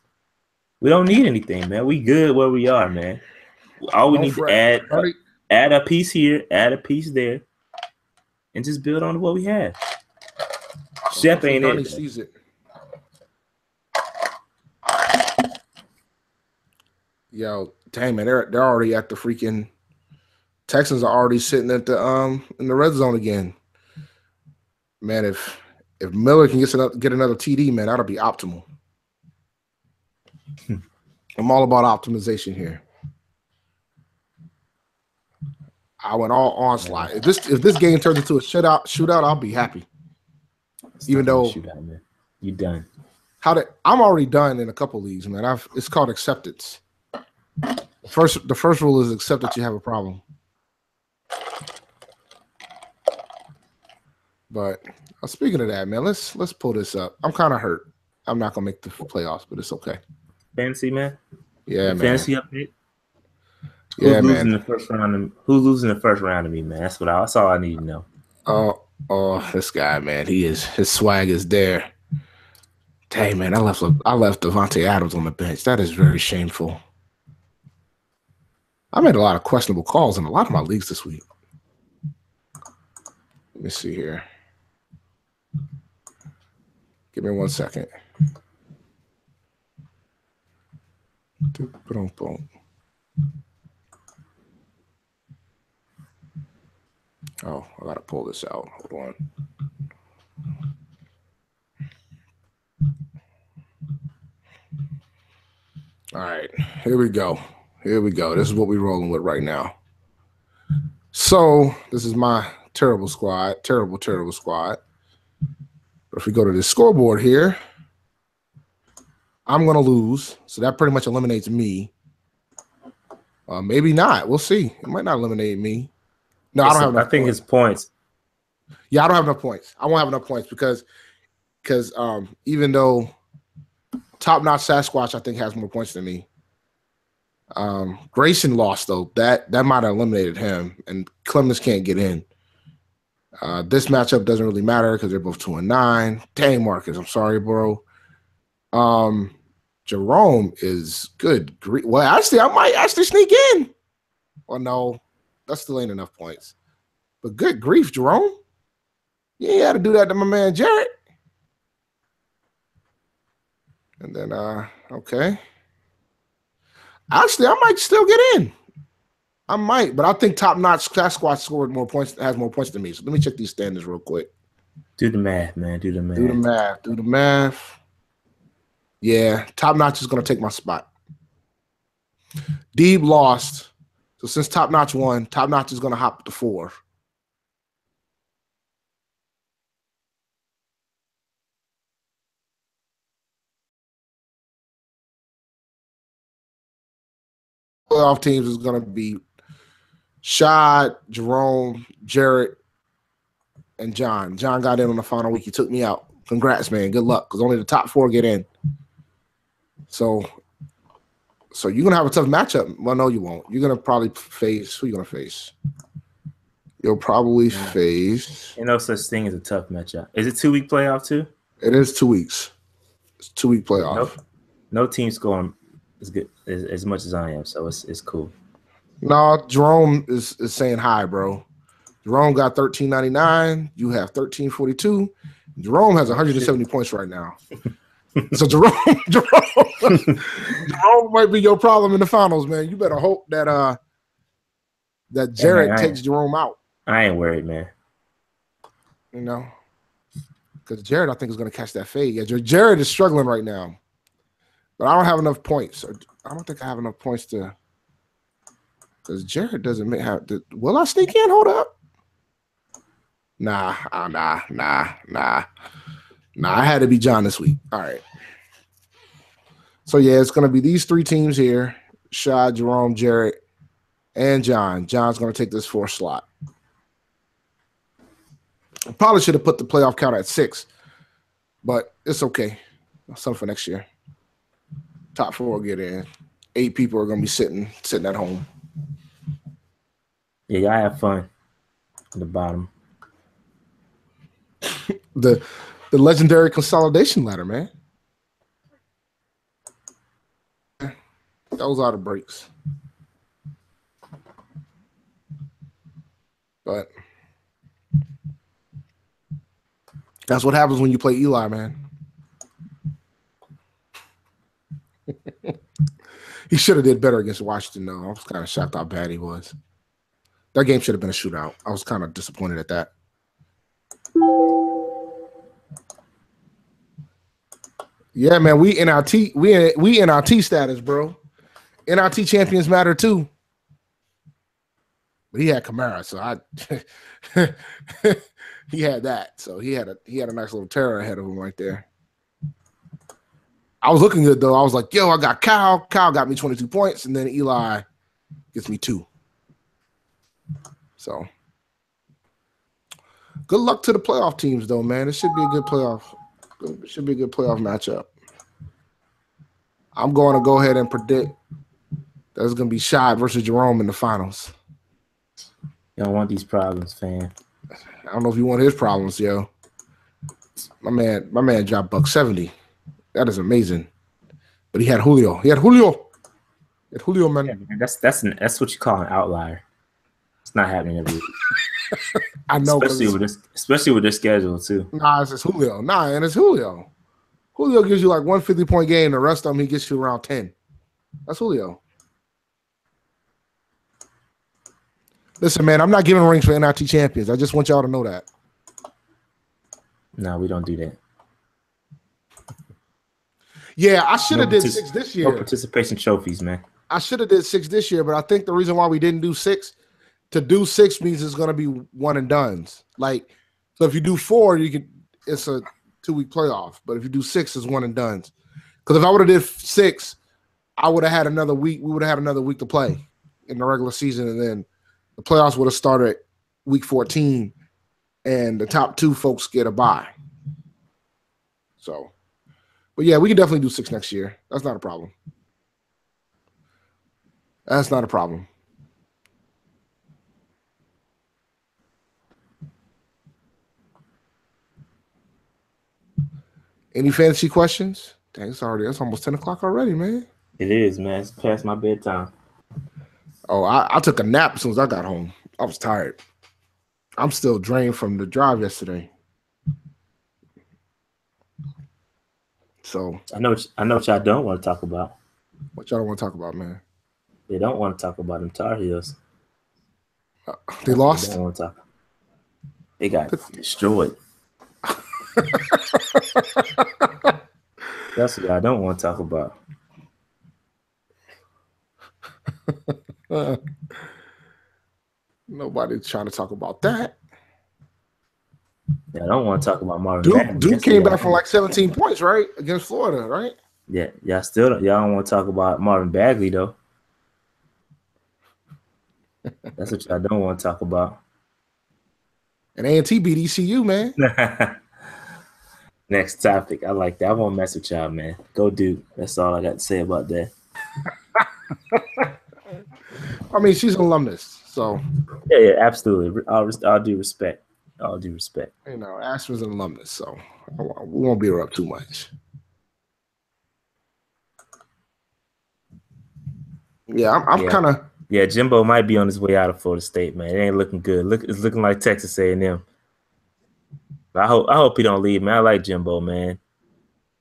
We don't need anything, man. We good where we are, man. All we need to add a piece here, add a piece there, and just build on what we have. Shep ain't it. Sees it. Yo, dang man, they're already at the freaking Texans are already sitting at the in the red zone again. Man, if Miller can get another TD, man, that'll be optimal. I'm all about optimization here. I went all onslaught. If this game turns into a shootout, I'll be happy. Even though shootout, man. You done. I'm already done in a couple leagues, man. It's called acceptance. The first rule is accept that you have a problem. But speaking of that, man, let's pull this up. I'm kind of hurt. I'm not gonna make the playoffs, but it's okay. Fantasy, man. Yeah, man. Fantasy update. Yeah, Who's losing man. the first round? Who's losing the first round to me, man? That's all I need to know. Oh, this guy, man. His swag is there. Dang, man, I left Devontae Adams on the bench. That is very shameful. I made a lot of questionable calls in a lot of my leagues this week. Let me see here. Give me 1 second. Boom. Oh, I gotta pull this out. Hold on. All right, here we go. This is what we're rolling with right now. So this is my terrible squad. Terrible squad. But if we go to the scoreboard here, I'm gonna lose. So that pretty much eliminates me. Maybe not. We'll see. It might not eliminate me. No, I don't have enough. I think it's points. Yeah, I don't have enough points. I won't have enough points because even though Top Notch Sasquatch I think has more points than me. Grayson lost though. That might have eliminated him, and Clemens can't get in. This matchup doesn't really matter because they're both 2-9. Dang, Marcus, I'm sorry, bro. Jerome is good. Well, actually, I might actually sneak in. Well, no, that still ain't enough points. But good grief, Jerome. You ain't had to do that to my man Jarrett. And then, okay. Actually, I might still get in. I might, but I think Top Notch Sasquatch scored more points, has more points than me. So let me check these standings real quick. Do the math, man. Do the math. Yeah, Top Notch is going to take my spot. Deeb lost. So since Top Notch won, Top Notch is going to hop to 4. Playoff teams is going to be Shad, Jerome, Jarrett, and John. John got in on the final week. He took me out. Congrats, man. Good luck, because only the top 4 get in. So you're going to have a tough matchup. Well, no, you won't. You're going to probably face – who are you going to face? You'll probably face – no such thing as a tough matchup. Is it 2-week playoff too? It is 2 weeks. It's 2-week playoff. No team scoring as good as much as I am, so it's cool. No, Jerome is saying hi, bro. Jerome got 1399. You have 1342. Jerome has 170 points right now. So Jerome might be your problem in the finals, man. You better hope that Jarrett takes Jerome out. I ain't worried, man. You know, because Jarrett, I think, is going to catch that fade. Yeah, Jarrett is struggling right now, but I don't have enough points. I don't think I have enough points to. Because Jarrett doesn't have to. Will I sneak in? Hold up. Nah. I had to be John this week. All right. So, yeah, it's going to be these 3 teams here. Shad, Jerome, Jarrett, and John. John's going to take this 4th slot. I probably should have put the playoff count at 6, but it's okay. Something for next year. Top 4 will get in. 8 people are going to be sitting at home. Yeah, y'all have fun at the bottom. The legendary consolidation ladder, man. Those are the breaks. But that's what happens when you play Eli, man. He should have did better against Washington, though. I was kind of shocked how bad he was. That game should have been a shootout. I was kind of disappointed at that. Yeah, man, we NIT status, bro. NIT champions matter too. But he had Kamara, so he had that. So he had a nice little terror ahead of him right there. I was looking good though. I was like, yo, I got Kyle. Kyle got me 22 points, and then Eli gets me 2. So good luck to the playoff teams though, man. It should be a good playoff. It should be a good playoff matchup. I'm going to go ahead and predict that it's going to be Shad versus Jerome in the finals. You don't want these problems, fam. I don't know if you want his problems, yo. My man dropped $170. That is amazing. But he had Julio. He had Julio, man. Yeah, man, that's what you call an outlier. It's not happening every week. I know, especially with this schedule too. Nah, it's Julio. And it's Julio. Julio gives you like 150-point game. The rest of them, he gets you around 10. That's Julio. Listen, man, I'm not giving rings for NIT champions. I just want y'all to know that. No, we don't do that. Yeah, I should have did 6 this year. No participation trophies, man. I should have did 6 this year, but I think the reason why we didn't do 6, to do 6 means it's going to be one and dones. Like, so if you do 4, it's a 2-week playoff. But if you do 6, it's one and dones. Because if I would have did 6, I would have had another week. We would have had another week to play in the regular season, and then the playoffs would have started week 14, and the top 2 folks get a bye. So, but yeah, we can definitely do 6 next year. That's not a problem. That's not a problem. Any fantasy questions? Dang, that's almost 10 o'clock already, man. It is, man. It's past my bedtime. Oh, I took a nap as soon as I got home. I was tired. I'm still drained from the drive yesterday. So I know what y'all don't want to talk about. What y'all don't want to talk about, man? They don't want to talk about them Tar Heels. They lost? They don't want to talk. They got destroyed. That's what I don't want to talk about. Nobody's trying to talk about that. Yeah, I don't want to talk about Marvin. Duke came back from like 17 points, right? Against Florida, right? Yeah, y'all don't want to talk about Marvin Bagley though. That's what y'all don't want to talk about. And A&T beat ECU, man. Next topic. I like that. I won't mess with y'all, man. Go Duke. That's all I got to say about that. I mean, she's an alumnus, so yeah, absolutely. All due respect. All due respect. You know, Ashton's an alumnus, so we won't beat her up too much. Yeah, I'm kind of. Yeah, Jimbo might be on his way out of Florida State, man. It ain't looking good. It's looking like Texas A&M. But I hope he don't leave, man. I like Jimbo, man.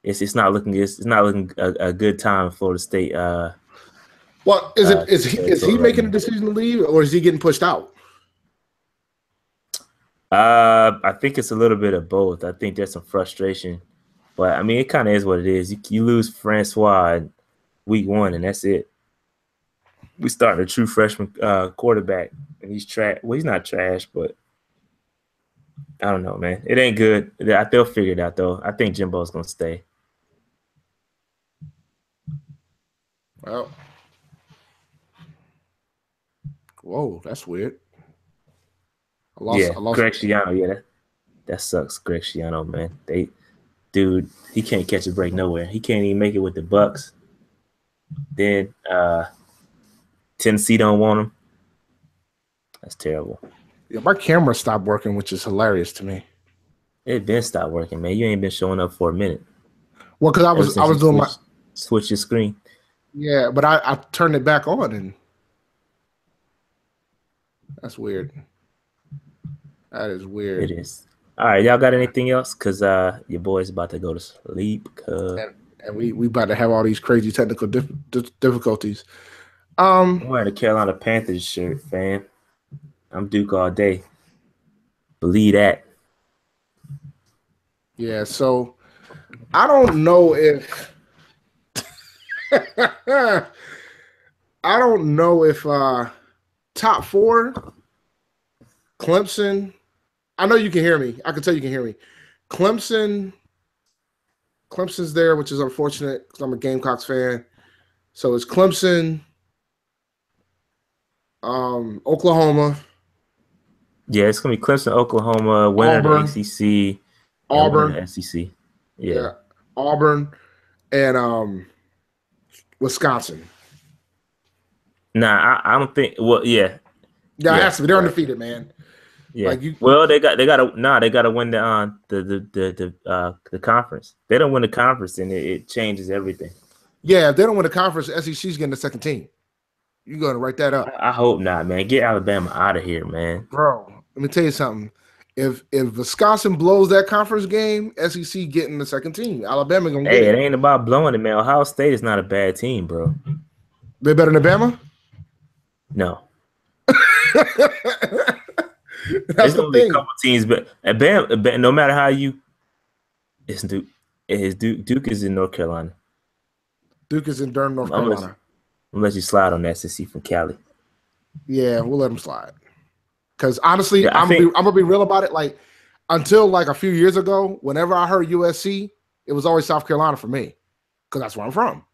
It's not looking good. It's not looking a good time in Florida State. Well, is he making a decision to leave, or is he getting pushed out? I think it's a little bit of both. I think there's some frustration, but I mean, it kind of is what it is. You lose Francois in week 1, and that's it. We started a true freshman quarterback, and he's trash. Well, he's not trash, but I don't know, man. It ain't good. They'll figure it out, though. I think Jimbo's gonna stay. Well, whoa, that's weird. I lost. Greg Schiano, yeah, that sucks. Greg Schiano, man. Dude, he can't catch a break nowhere. He can't even make it with the Bucks. Then Tennessee don't want him. That's terrible. Yeah, my camera stopped working, which is hilarious to me. It been stopped working, man. You ain't been showing up for a minute. Well, because I was doing switch your screen. Yeah, but I turned it back on, and that's weird. That is weird. It is. All right, y'all got anything else? Because your boy's about to go to sleep. and we about to have all these crazy technical difficulties. I'm wearing a Carolina Panthers shirt, fam. I'm Duke all day. Believe that. Yeah, so I don't know if I don't know if top 4 Clemson. I know you can hear me. I can tell you can hear me. Clemson's there, which is unfortunate because I'm a Gamecocks fan. So it's Clemson, Oklahoma. Yeah, it's gonna be Clemson, Oklahoma, winner Auburn, of the ACC, Auburn, winner of the SEC. Yeah. Auburn, and Wisconsin. Nah, I don't think. Well, yeah. Yeah, it has to be. They're undefeated, man. Yeah. Like they gotta win the conference. They don't win the conference, and it changes everything. Yeah, if they don't win the conference, SEC's getting the second team. You're going to write that up. I hope not, man. Get Alabama out of here, man. Bro, let me tell you something. If Wisconsin blows that conference game, SEC getting the second team. Alabama gonna get it. Hey, it ain't about blowing it, man. Ohio State is not a bad team, bro. They better than Bama? No. That's There's the only thing. a couple teams, but at Bama, no matter how you, it's Duke. Duke is in North Carolina. Duke is in Durham, North Carolina. Unless you slide on that since he's from Cali. Yeah, we'll let him slide. Because honestly, Yeah, I'm gonna be real about it. Like until like a few years ago, whenever I heard USC, it was always South Carolina for me, because that's where I'm from.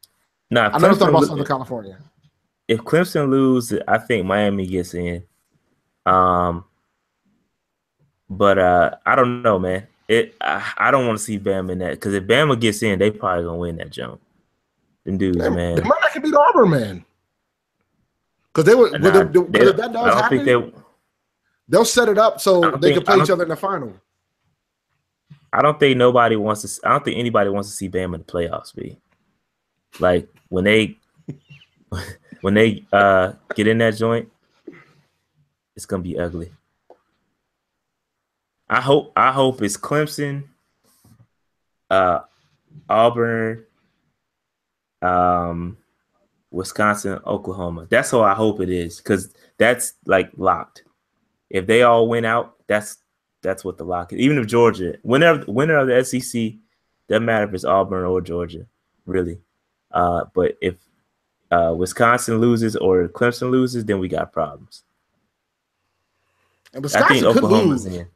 Nah, I never thought about Southern California. If Clemson loses, I think Miami gets in. But I don't know, man. I don't want to see Bama in that, because if Bama gets in, they probably gonna win that jump. Them dudes, man. They might not beat Auburn, man. Because they would. If that does happen, they'll set it up so they can play each other in the final. I don't think anybody wants to see Bama in the playoffs. Be like when they get in that joint, it's gonna be ugly. I hope it's Clemson, Auburn, Wisconsin, Oklahoma. That's how I hope it is, because that's like locked. If they all win out, that's what the lock is. Even if Georgia, winner of the SEC, doesn't matter if it's Auburn or Georgia, really. But if Wisconsin loses or Clemson loses, then we got problems. And Wisconsin could lose. In.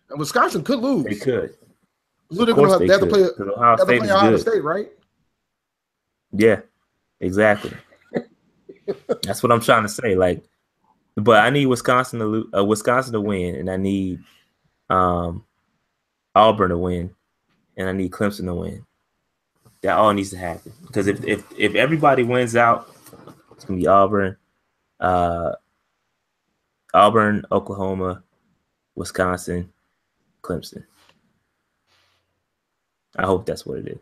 And Wisconsin could lose. They could. They have to play Ohio State, right? Yeah, exactly. That's what I'm trying to say. Like, but I need Wisconsin to win, and I need Auburn to win, and I need Clemson to win. That all needs to happen, because if everybody wins out, it's gonna be Auburn, Oklahoma, Wisconsin, Clemson. I hope that's what it is.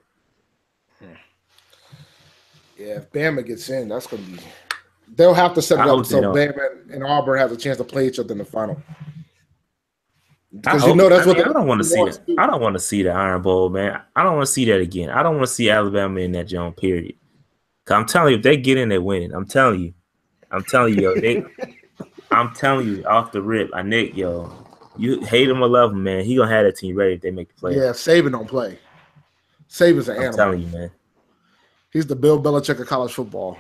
Yeah, if Bama gets in, that's gonna be. They'll have to set it up so Bama and Auburn have a chance to play each other in the final. Because that's what I don't want to see that. I don't want to see the Iron Bowl, man. I don't want to see that again. I don't want to see Alabama in that zone. Period. Cause I'm telling you, if they get in, they win. I'm telling you, I'm telling you off the rip. Nick, yo, you hate him or love him, man. He gonna have that team ready if they make the play. Yeah, Saban don't play. Saban's an animal. I'm telling you, man. He's the Bill Belichick of college football.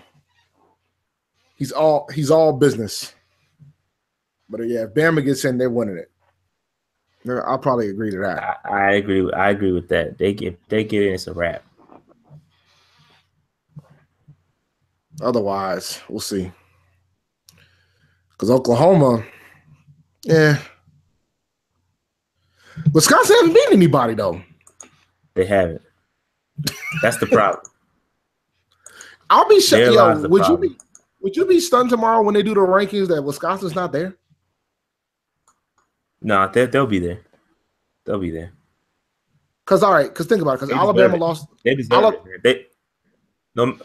He's all business. But yeah, if Bama gets in, they're winning it. I'll probably agree to that. I agree with that. They get in, it's a wrap. Otherwise, we'll see. Because Oklahoma, yeah. Wisconsin haven't beaten anybody though. They haven't. That's the problem. I'll be shocked. Yo, would you be stunned tomorrow when they do the rankings that Wisconsin's not there? No, they'll be there. They'll be there. Because think about it. Because Alabama lost. They deserve it. No.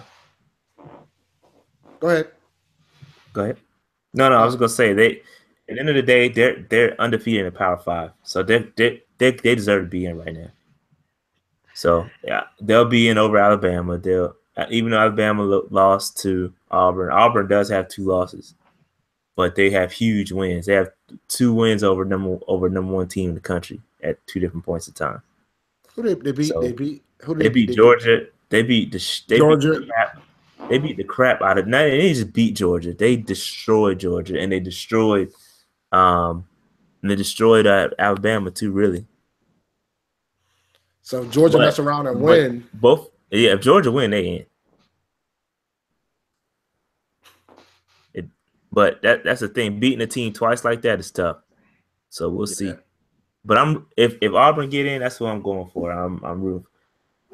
Go ahead. No, I was gonna say at the end of the day, they're undefeated in the Power 5, so they deserve to be in right now. So yeah, they'll be in over Alabama. They'll even though Alabama lost to Auburn. Auburn does have 2 losses, but they have huge wins. They have 2 wins over number 1 team in the country at 2 different points in time. Who they beat? So, They beat who they beat Georgia. They beat Georgia. They beat the crap out of. They didn't just beat Georgia. They destroyed Georgia, and they destroyed Alabama too. Really. So Georgia mess around and win. Both. Yeah, if Georgia win, they in. But that's the thing. Beating a team twice like that is tough. So we'll see. But if Auburn get in, that's what I'm going for. I'm rooting.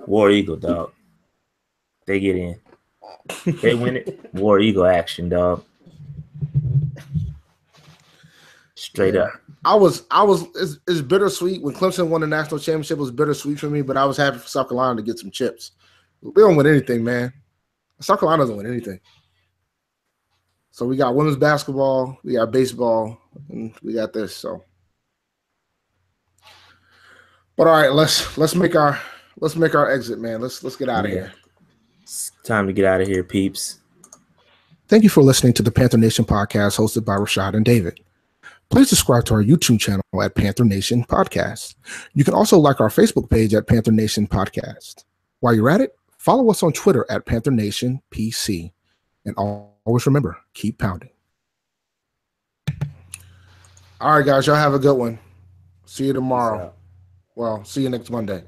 War Eagle, dog. They get in. They win it. War Eagle action, dog. Straight up. It's bittersweet. When Clemson won the national championship, it was bittersweet for me, but I was happy for South Carolina to get some chips. We don't win anything, man. South Carolina doesn't win anything. So we got women's basketball, we got baseball, and we got this. So, but all right, let's make our exit, man. Let's get out of here. It's time to get out of here, peeps. Thank you for listening to the Panther Nation podcast hosted by Rashad and David. Please subscribe to our YouTube channel at Panther Nation Podcast. You can also like our Facebook page at Panther Nation Podcast. While you're at it, follow us on Twitter at Panther Nation PC. And always remember, keep pounding. All right, guys, y'all have a good one. See you tomorrow. Well, see you next Monday.